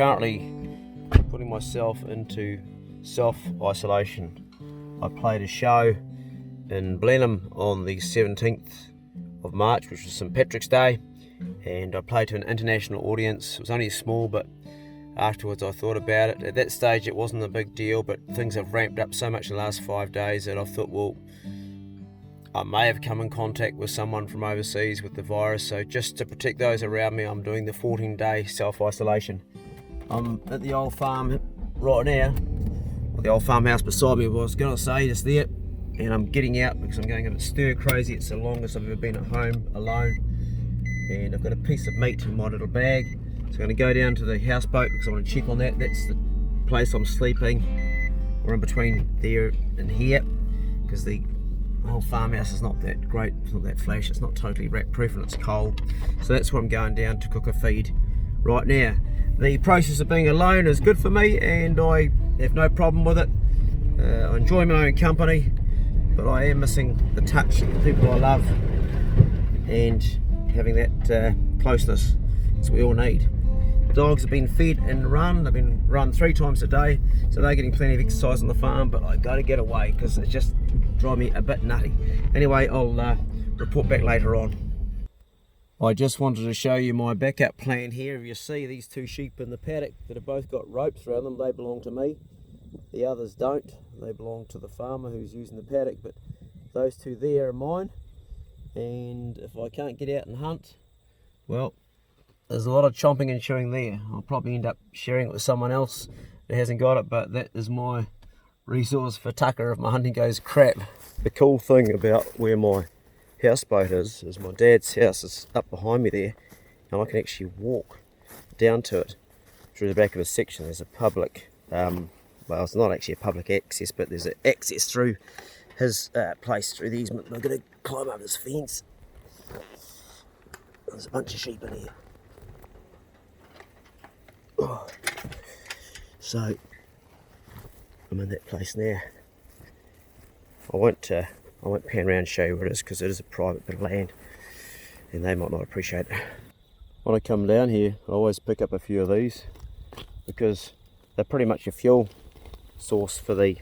currently putting myself into self-isolation. I played a show in Blenheim on the 17th of March, which was St Patrick's Day, and I played to an international audience. It was only small, but afterwards I thought about it. At that stage it wasn't a big deal, but things have ramped up so much in the last 5 days that I thought, well, I may have come in contact with someone from overseas with the virus, so just to protect those around me, I'm doing the 14-day self-isolation. I'm at the old farm right now, the old farmhouse beside me, I was going to say, just there, and I'm getting out because I'm going a bit stir crazy. It's the longest I've ever been at home alone, and I've got a piece of meat in my little bag, so I'm going to go down to the houseboat because I want to check on that. That's the place I'm sleeping. We're in between there and here because the whole farmhouse is not that great, it's not that flash, it's not totally rat proof and it's cold. So that's where I'm going down to cook a feed right now. The process of being alone is good for me and I have no problem with it. I enjoy my own company, but I am missing the touch of the people I love and having that closeness that we all need. The dogs have been fed and run. They've been run 3 times a day, so they're getting plenty of exercise on the farm, but I got to get away because it's just driving me a bit nutty. Anyway, I'll report back later on. I just wanted to show you my backup plan here. You see these 2 sheep in the paddock that have both got ropes around them. They belong to me. The others don't. They belong to the farmer who's using the paddock, but those 2 there are mine. And if I can't get out and hunt, well, there's a lot of chomping and chewing there. I'll probably end up sharing it with someone else that hasn't got it, but that is my resource for tucker if my hunting goes crap. The cool thing about where my houseboat is my dad's house is up behind me there, and I can actually walk down to it through the back of a section. There's a public, well, it's not actually a public access, but there's an access through his place, through the easement. I'm going to climb over this fence. There's a bunch of sheep in here. Oh. So I'm in that place now. I won't pan around and show you where it is because it is a private bit of land and they might not appreciate it. When I come down here, I always pick up a few of these because they're pretty much a fuel source for the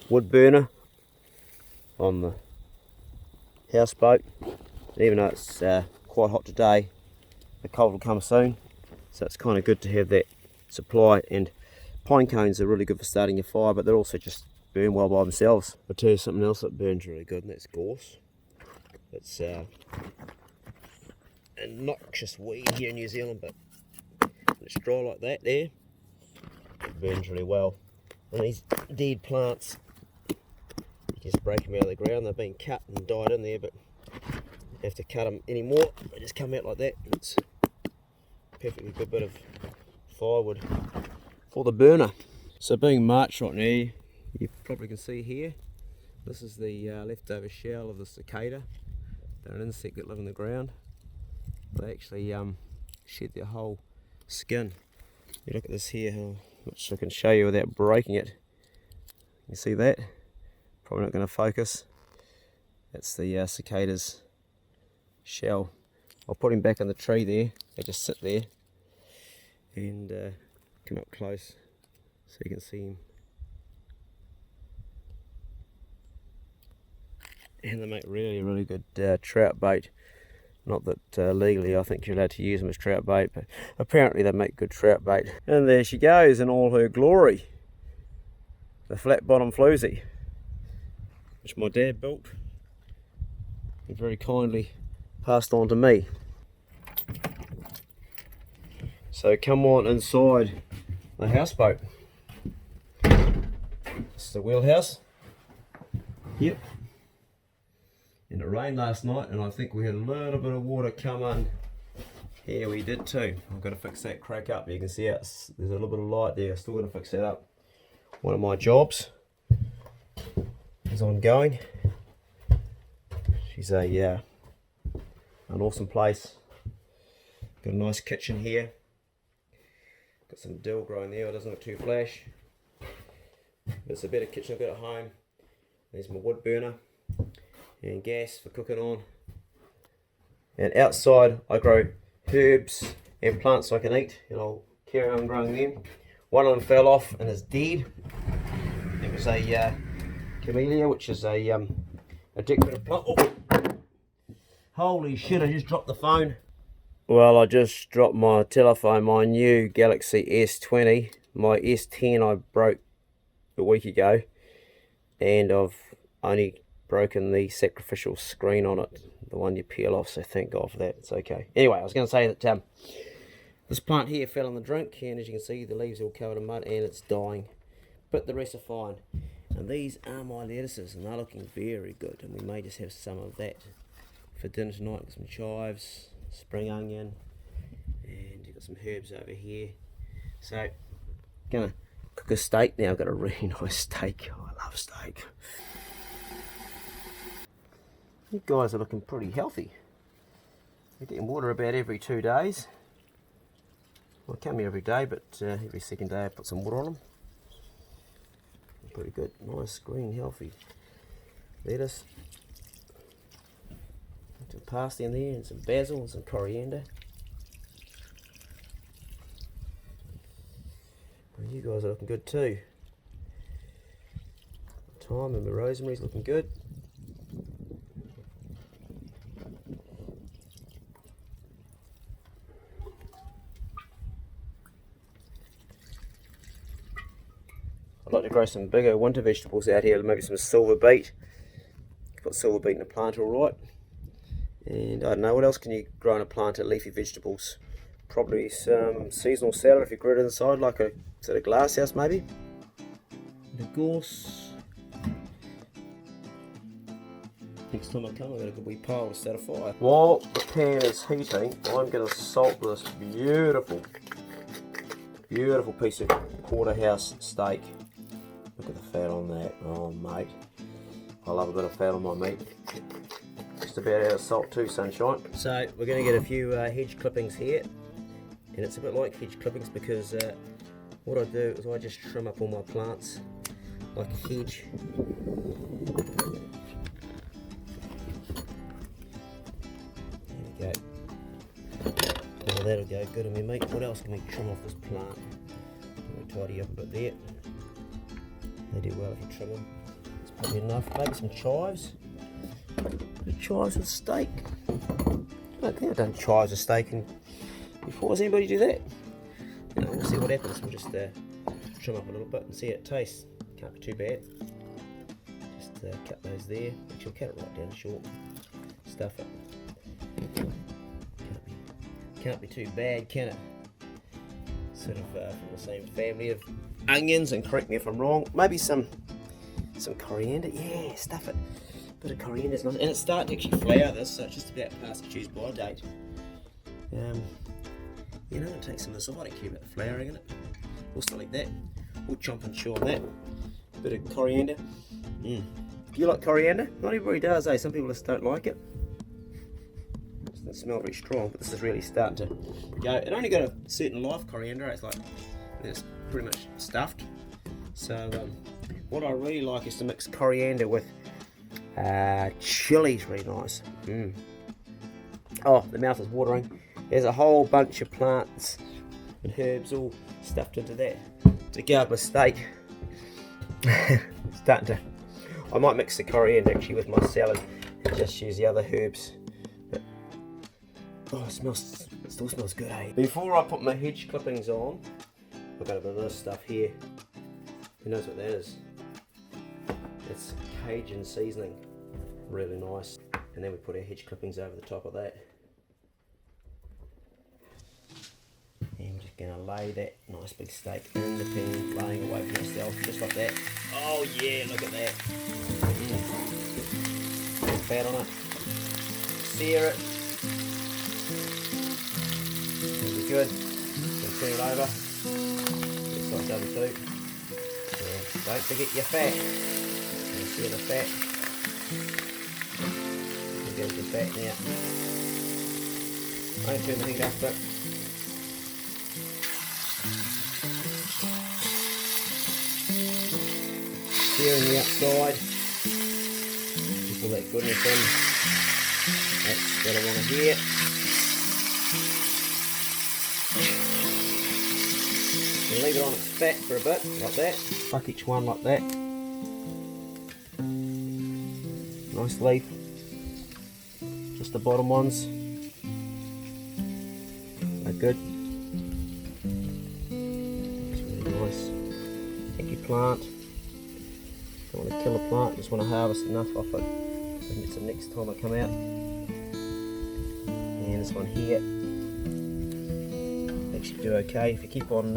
wood burner on the houseboat. Even though it's quite hot today, the cold will come soon, so it's kind of good to have that supply. And pine cones are really good for starting your fire, but they're also just burn well by themselves. I'll tell you something else that burns really good, and that's gorse. It's a noxious weed here in New Zealand, but when it's dry like that there, it burns really well. And these dead plants, you can just break them out of the ground. They've been cut and dyed in there, but you don't have to cut them anymore. They just come out like that, and it's a perfectly good bit of firewood for the burner. So being March right now, you probably can see here, this is the leftover shell of the cicada. They're an insect that live in the ground. They actually shed their whole skin. You look at this here, how much I can show you without breaking it. You see that? Probably not going to focus. That's the cicada's shell. I'll put him back in the tree there. They just sit there and come up close so you can see him. And they make really good trout bait. Not that legally I think you're allowed to use them as trout bait, but apparently they make good trout bait. And there she goes in all her glory, the flat bottom floozy, which my dad built and very kindly passed on to me. So come on inside the houseboat. This is the wheelhouse. Yep. And it rained last night, and I think we had a little bit of water come in here. We did too. I've got to fix that crack up. You can see there's a little bit of light there. Still got to fix that up. One of my jobs is ongoing. She's an awesome place. Got a nice kitchen here. Got some dill growing there. It doesn't look too flash. But it's a better kitchen I've got at home. There's my wood burner and gas for cooking on. And outside I grow herbs and plants I can eat, and I'll carry on growing them. One of them fell off and is dead. It was a camellia, which is a decorative plant. Oh. Holy shit, I just dropped the phone. Well, I just dropped my telephone, my new Galaxy S20. My S10 I broke a week ago, and I've only broken the sacrificial screen on it, the one you peel off, so thank God for that. It's okay. Anyway, I was going to say that this plant here fell in the drink, and as you can see, the leaves are all covered in mud, and it's dying. But the rest are fine. And these are my lettuces, and they're looking very good, and we may just have some of that for dinner tonight. Got some chives, spring onion, and you've got some herbs over here. So, gonna cook a steak now. I've got a really nice steak. Oh, I love steak. You guys are looking pretty healthy. You're getting water about every 2 days. Well, I come here every day, but every second day I put some water on them. Pretty good. Nice, green, healthy lettuce. Some parsley in there, and some basil, and some coriander. Well, you guys are looking good too. Thyme and my rosemary's looking good. I'd like to grow some bigger winter vegetables out here, maybe some silver beet. Got silver beet in a plant alright. And I don't know, what else can you grow in a plant of leafy vegetables? Probably some seasonal salad if you grew it inside, like a sort of glass house maybe. The gorse. Next time I come, I've got a good wee pile to set a fire. While the pan is heating, I'm going to salt this beautiful piece of porterhouse steak. Look at the fat on that. Oh mate, I love a bit of fat on my meat. Just about out of salt too, sunshine. So we're going to get a few hedge clippings here, and it's a bit like hedge clippings because what I do is I just trim up all my plants like a hedge. There we go. Now that'll go good on my meat. What else can we trim off this plant? We'll tidy up a bit there. They do well if you trim them. It's probably enough. Maybe some chives. Chives with steak. I don't think I've done chives with steak before. Does anybody do that? We'll see what happens. We'll just trim up a little bit and see how it tastes. Can't be too bad. Just cut those there. Actually, cut it right down short. Stuff it. Can't be too bad, can it? Sort of from the same family of onions, and correct me if I'm wrong. Maybe some coriander. Yeah, stuff it. Bit of coriander is nice, and it's starting to actually flower this, so it's just about past its use by date. You know, I'll take some of this off. I don't care about the flowering in it. We'll still eat that. We'll chomp and chew on that. Bit of coriander. Do you like coriander? Not everybody does, eh? Some people just don't like it. It doesn't smell very strong, but this is really starting to go. It only got a certain life, coriander. It's like it's pretty much stuffed. So what I really like is to mix coriander with chili's really nice. Oh, the mouth is watering. There's a whole bunch of plants and herbs all stuffed into that to go up with steak. I might mix the coriander actually with my salad and just use the other herbs. But, oh, it still smells good, eh? Before I put my hedge clippings on, I've got a bit of this stuff here. Who knows what that is? It's Cajun seasoning. Really nice. And then we put our hedge clippings over the top of that. And I'm just going to lay that nice big steak in the pan, laying away from myself, just like that. Oh yeah, look at that. There's fat on it. Sear it. It'll be good. Then turn it over. This side's over too. And don't forget your fat. And sear the fat. There's the fat now. I don't turn the heat up, but searing the outside, keep all that goodness in. That's what I want to hear. You leave it on its fat for a bit, like that. Fuck each one like that. Nice leaf. Just the bottom ones. They're good. It's really nice. Eggplant. Don't want to kill a plant, just want to harvest enough off it. I think it's the next time I come out. And this one here. Actually do okay if you keep on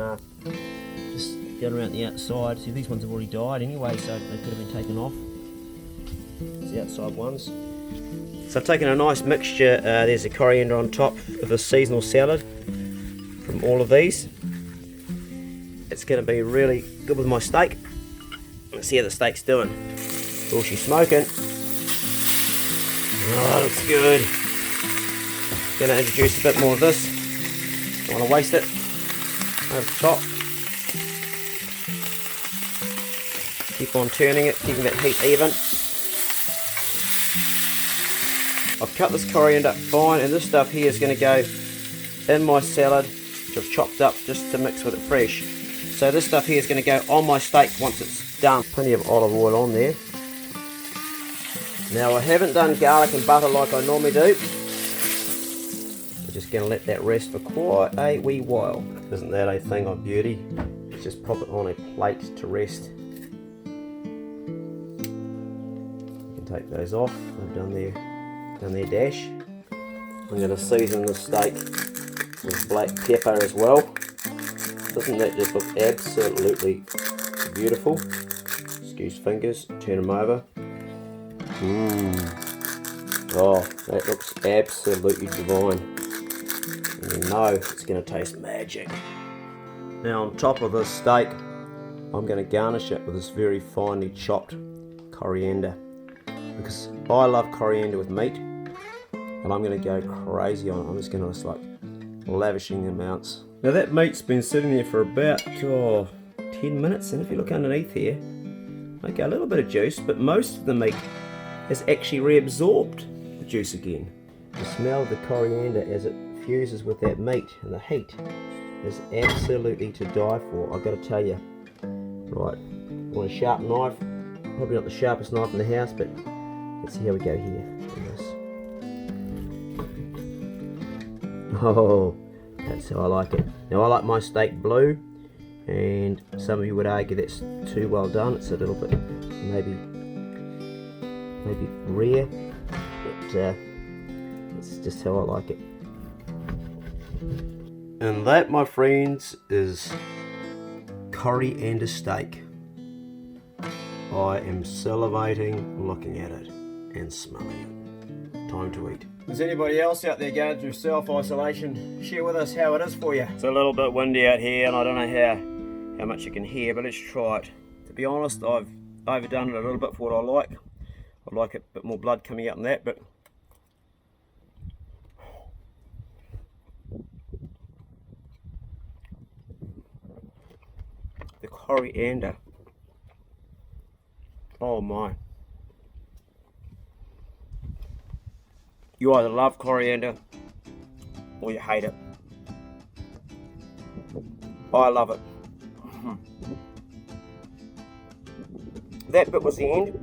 just going around the outside. See, these ones have already died anyway, so they could have been taken off. It's the outside ones. So I've taken a nice mixture. There's a coriander on top of a seasonal salad from all of these. It's going to be really good with my steak. Let's see how the steak's doing. Oh, she's smoking. Oh, looks good. Going to introduce a bit more of this. Don't want to waste it. Over the top. Keep on turning it, keeping that heat even. I've cut this coriander fine, and this stuff here is going to go in my salad, which I've chopped up just to mix with it fresh. So this stuff here is going to go on my steak once it's done. Plenty of olive oil on there. Now I haven't done garlic and butter like I normally do. We're just going to let that rest for quite a wee while. Isn't that a thing of beauty? Let's just pop it on a plate to rest. You can take those off. They've done their dash. I'm going to season the steak with black pepper as well. Doesn't that just look absolutely beautiful? Excuse fingers, turn them over. Oh, that looks absolutely divine. And you know it's going to taste magic. Now on top of this steak, I'm going to garnish it with this very finely chopped coriander. Because I love coriander with meat, and I'm going to go crazy on it. I'm just going to just like lavishing the amounts. Now that meat's been sitting there for about 10 minutes, and if you look underneath here, okay, a little bit of juice, but most of the meat has actually reabsorbed the juice again. The smell of the coriander as it fuses with that meat and the heat is absolutely to die for, I've got to tell you. Right, I want a sharp knife, probably not the sharpest knife in the house, but let's see how we go here. Oh, that's how I like it. Now I like my steak blue, and some of you would argue that's too well done. It's a little bit maybe rare, but it's just how I like it. And that, my friends, is coriander steak. I am salivating looking at it and smelling it. Time to eat. Is anybody else out there going through self-isolation? Share with us how it is for you. It's a little bit windy out here, and I don't know how much you can hear, but let's try it. To be honest, I've overdone it a little bit for what I like. I'd like a bit more blood coming out in that, but the coriander. Oh my. You either love coriander or you hate it. I love it. That bit was the end.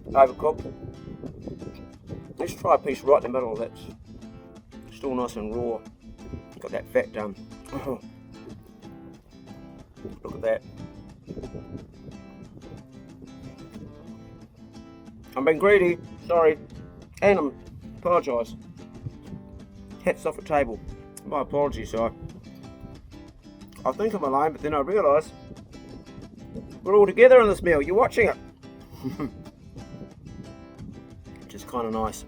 Overcooked. Let's try a piece right in the middle that's still nice and raw. Got that fat done. Look at that. I'm being greedy, sorry. And I apologise. Hats off the table. My apologies, I think I'm alone, but then I realise we're all together in this meal. You're watching it. Which is kind of nice.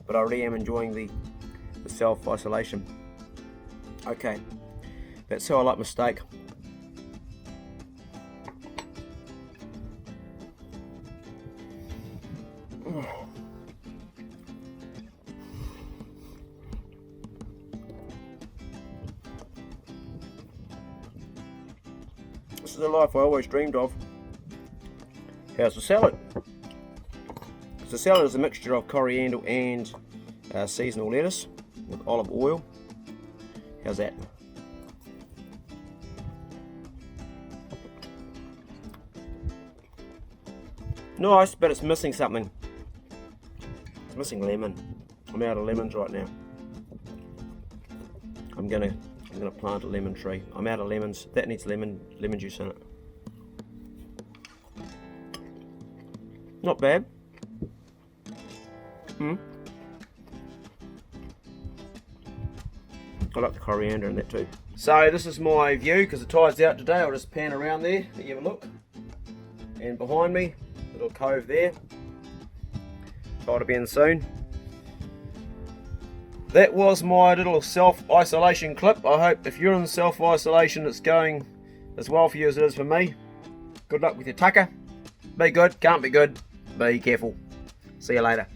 But I really am enjoying the self-isolation. Okay. That's how I like my steak. This is the life I always dreamed of. How's the salad? The salad is a mixture of coriander and seasonal lettuce with olive oil. How's that? Nice, but it's missing something. It's missing lemon. I'm out of lemons right now. I'm gonna plant a lemon tree. I'm out of lemons. That needs lemon juice in it. Not bad. I like the coriander in that too. So this is my view, because the tide's out today. I'll just pan around there, let you have a look. And behind me, little cove there. Tide will be in soon. That was my little self-isolation clip. I hope if you're in self-isolation it's going as well for you as it is for me. Good luck with your tucker. Be good, can't be good. Be careful. See you later.